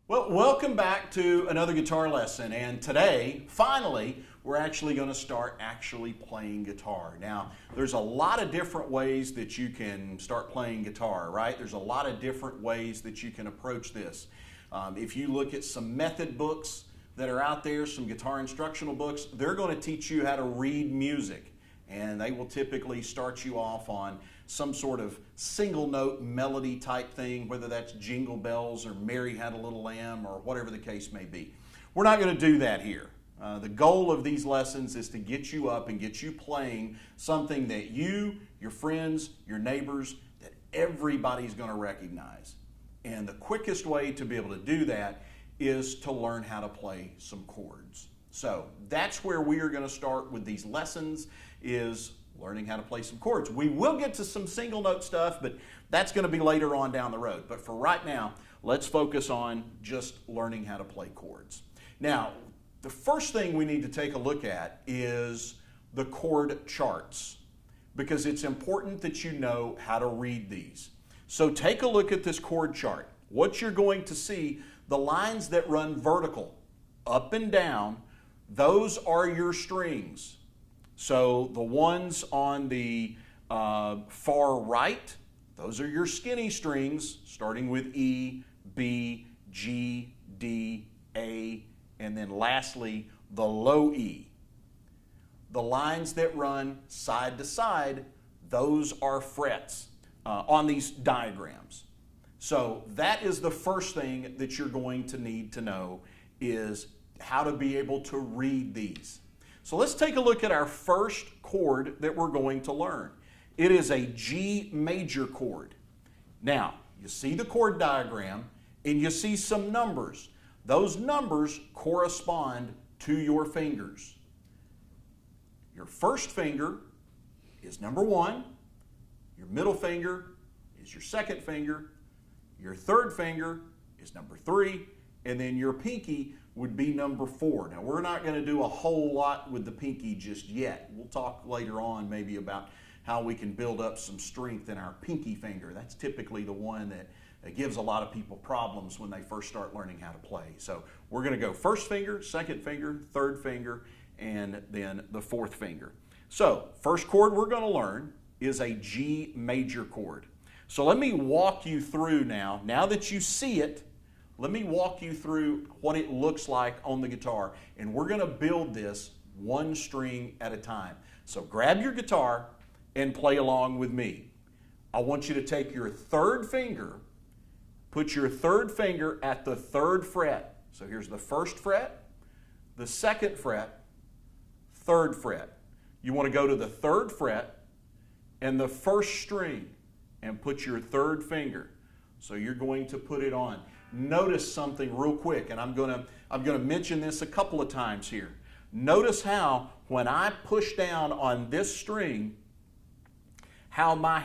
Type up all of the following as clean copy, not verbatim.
Well, welcome back to another guitar lesson, and today, finally, we're actually going to start playing guitar. Now, there's a lot of different ways that you can start playing guitar, right? There's a lot of different ways that you can approach this. If you look at some method books that are out there, some guitar instructional books, they're going to teach you how to read music, and they will typically start you off on some sort of single note melody type thing, whether that's Jingle Bells or Mary Had a Little Lamb or whatever the case may be. We're not going to do that here. The goal of these lessons is to get you up and get you playing something that you, your friends, your neighbors, that everybody's going to recognize. And the quickest way to be able to do that is to learn how to play some chords. So that's where we are going to start with these lessons, is learning how to play some chords. We will get to some single note stuff, but that's going to be later on down the road. But for right now, let's focus on just learning how to play chords. Now, the first thing we need to take a look at is the chord charts, because it's important that you know how to read these. So take a look at this chord chart. What you're going to see, the lines that run vertical, up and down, those are your strings. So the ones on the far right, those are your skinny strings, starting with E, B, G, D, A, and then lastly, the low E. The lines that run side to side, those are frets on these diagrams. So that is the first thing that you're going to need to know, is how to be able to read these. So let's take a look at our first chord that we're going to learn. It is a G major chord. Now, you see the chord diagram and you see some numbers. Those numbers correspond to your fingers. Your first finger is number 1. Your middle finger is your second finger. Your third finger is number 3. And then your pinky would be number 4. Now, we're not going to do a whole lot with the pinky just yet. We'll talk later on maybe about how we can build up some strength in our pinky finger. That's typically the one that gives a lot of people problems when they first start learning how to play. So we're going to go first finger, second finger, third finger, and then the fourth finger. So first chord we're going to learn is a G major chord. So let me walk you through now that you see it, let me walk you through what it looks like on the guitar, and we're going to build this one string at a time. So grab your guitar and play along with me. I want you to take your third finger, put your third finger at the third fret. So here's the first fret, the second fret, third fret. You want to go to the third fret and the first string and put your third finger. So you're going to put it on. Notice something real quick, and I'm going to mention this a couple of times here. Notice how when I push down on this string, how my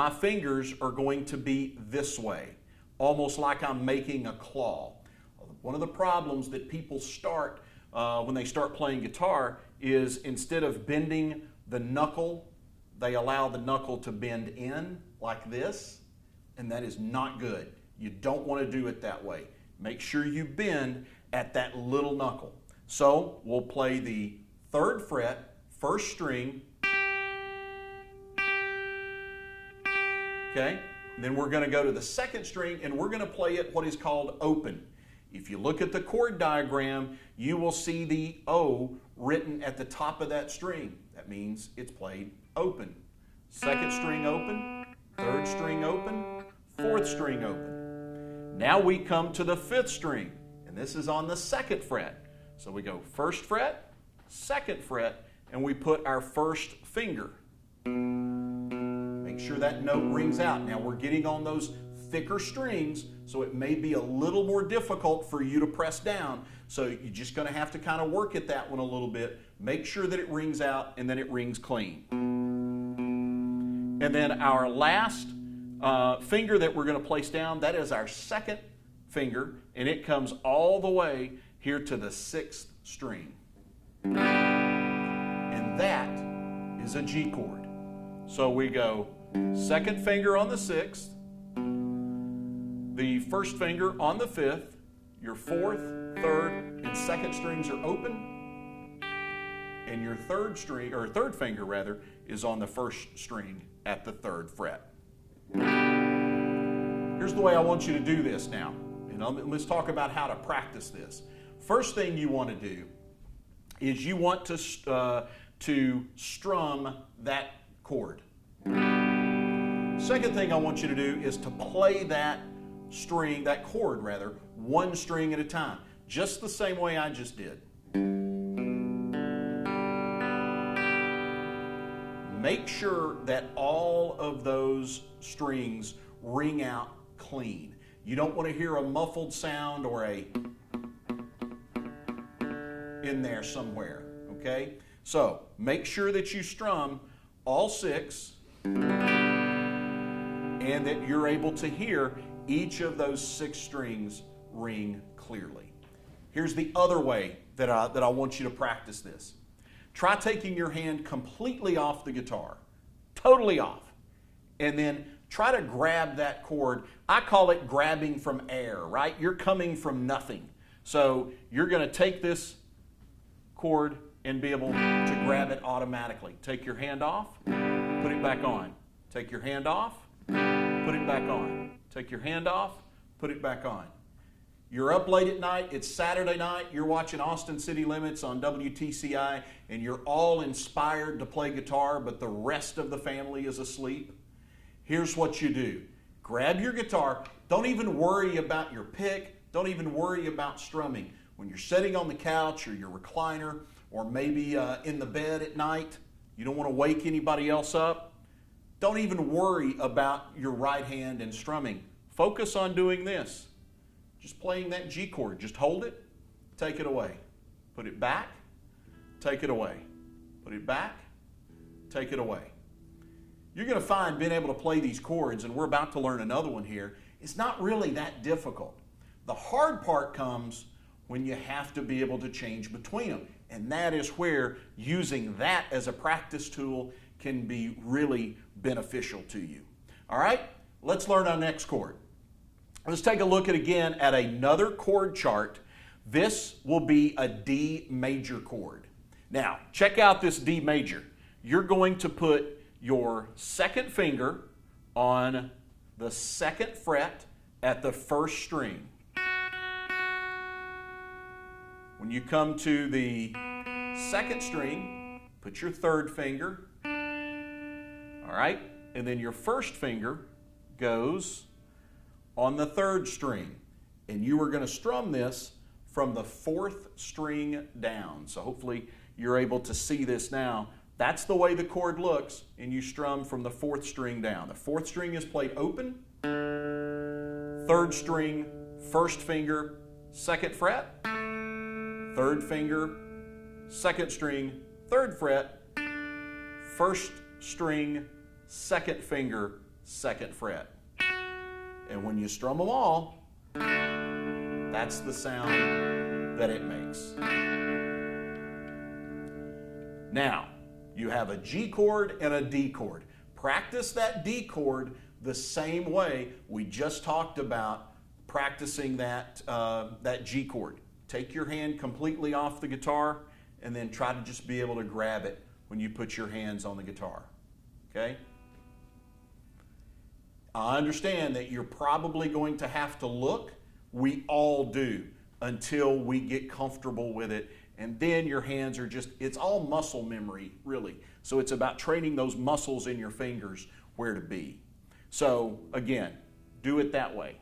fingers are going to be this way, almost like I'm making a claw. One of the problems that people start when they start playing guitar is, instead of bending the knuckle, they allow the knuckle to bend in like this, and that is not good. You don't want to do it that way. Make sure you bend at that little knuckle. So we'll play the third fret, first string. Okay? Then we're going to go to the second string and we're going to play it what is called open. If you look at the chord diagram, you will see the O written at the top of that string. That means it's played open. Second string open, third string open, fourth string open. Now we come to the fifth string, and this is on the second fret. So we go first fret, second fret, and we put our first finger. Make sure that note rings out. Now we're getting on those thicker strings, so it may be a little more difficult for you to press down. So you're just going to have to kind of work at that one a little bit. Make sure that it rings out and then it rings clean. And then our last finger that we're going to place down, that is our second finger, and it comes all the way here to the sixth string. And that is a G chord. So we go second finger on the sixth, the first finger on the fifth, your fourth, third, and second strings are open, and your third string, or third finger rather, is on the first string at the third fret. Here's the way I want you to do this now. And let's talk about how to practice this. First thing you want to do is you want to strum that chord. Second thing I want you to do is to play that string, that chord rather, one string at a time, just the same way I just did. Make sure that all of those strings ring out clean. You don't want to hear a muffled sound or a in there somewhere, okay? So make sure that you strum all six and that you're able to hear each of those six strings ring clearly. Here's the other way that I want you to practice this. Try taking your hand completely off the guitar, totally off, and then try to grab that chord. I call it grabbing from air, right? You're coming from nothing. So you're going to take this chord and be able to grab it automatically. Take your hand off, put it back on. Take your hand off, put it back on. Take your hand off, put it back on. You're up late at night, it's Saturday night, you're watching Austin City Limits on WTCI, and you're all inspired to play guitar, but the rest of the family is asleep. Here's what you do. Grab your guitar, don't even worry about your pick, don't even worry about strumming. When you're sitting on the couch or your recliner, or maybe in the bed at night, you don't want to wake anybody else up, don't even worry about your right hand and strumming. Focus on doing this. Just playing that G chord. Just hold it, take it away. Put it back, take it away. Put it back, take it away. You're going to find being able to play these chords, and we're about to learn another one here, it's not really that difficult. The hard part comes when you have to be able to change between them. And that is where using that as a practice tool can be really beneficial to you. All right, let's learn our next chord. Let's take a look again at another chord chart. This will be a D major chord. Now, check out this D major. You're going to put your second finger on the second fret at the first string. When you come to the second string, put your third finger, all right? And then your first finger goes on the third string. And you are going to strum this from the fourth string down. So hopefully you're able to see this now. That's the way the chord looks, and you strum from the fourth string down. The fourth string is played open, third string, first finger, second fret, third finger, second string, third fret, first string, second finger, second fret. And when you strum them all, that's the sound that it makes. Now, you have a G chord and a D chord. Practice that D chord the same way we just talked about practicing that G chord. Take your hand completely off the guitar and then try to just be able to grab it when you put your hands on the guitar. Okay? I understand that you're probably going to have to look. We all do until we get comfortable with it. And then your hands are just, it's all muscle memory, really. So it's about training those muscles in your fingers where to be. So again, do it that way.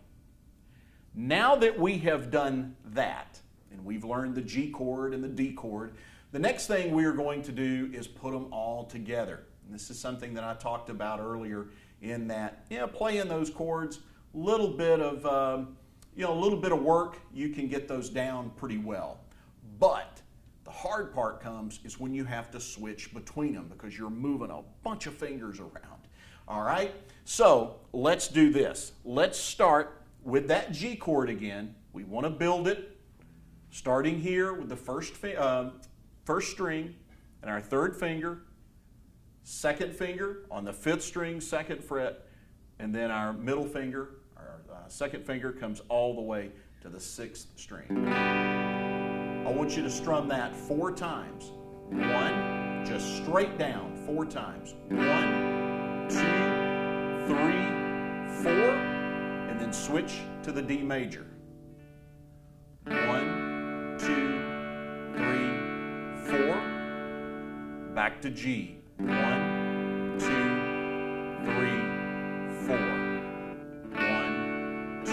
Now that we have done that, and we've learned the G chord and the D chord, the next thing we are going to do is put them all together. And this is something that I talked about earlier in that, playing those chords, a little bit of work, you can get those down pretty well. But the hard part comes is when you have to switch between them because you're moving a bunch of fingers around. All right, so let's do this. Let's start with that G chord again. We want to build it starting here with the first string and our third finger, second finger on the fifth string, second fret, and then our middle finger, Our second finger comes all the way to the 6th string. I want you to strum that 4 times. 1, just straight down 4 times. 1, 2, 3, 4, and then switch to the D major. 1, 2, 3, 4. Back to G. 1, 2, 3, 4. 1, 2,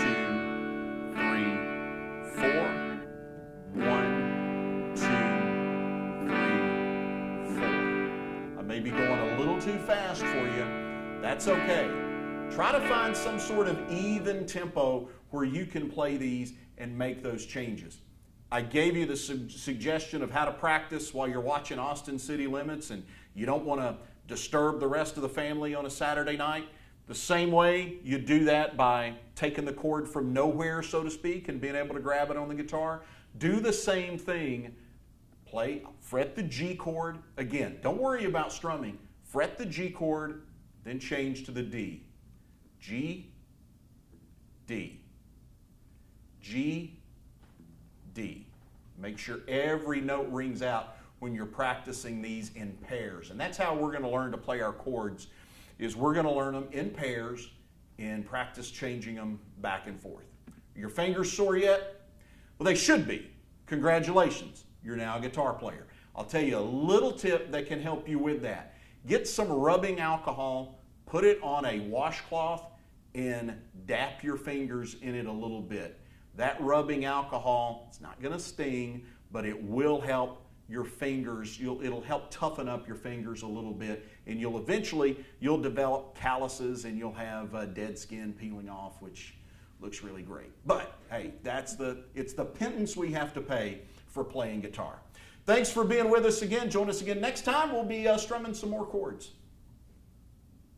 3, 4. 1, 2, 3, 4. I may be going a little too fast for you. That's okay. Try to find some sort of even tempo where you can play these and make those changes. I gave you the suggestion of how to practice while you're watching Austin City Limits and you don't want to disturb the rest of the family on a Saturday night. The same way you do that by taking the chord from nowhere, so to speak, and being able to grab it on the guitar. Do the same thing. Fret the G chord. Again, don't worry about strumming. Fret the G chord, then change to the D. G, D. G, D. Make sure every note rings out when you're practicing these in pairs. And that's how we're going to learn to play our chords, is we're going to learn them in pairs and practice changing them back and forth. Your fingers sore yet? Well, they should be. Congratulations, you're now a guitar player. I'll tell you a little tip that can help you with that. Get some rubbing alcohol, put it on a washcloth, and dap your fingers in it a little bit. That rubbing alcohol, it's not going to sting, but it will help your fingers. It'll help toughen up your fingers a little bit, and you'll develop calluses and you'll have dead skin peeling off, which looks really great. But hey, it's the penance we have to pay for playing guitar. Thanks for being with us again. Join us again next time. We'll be strumming some more chords.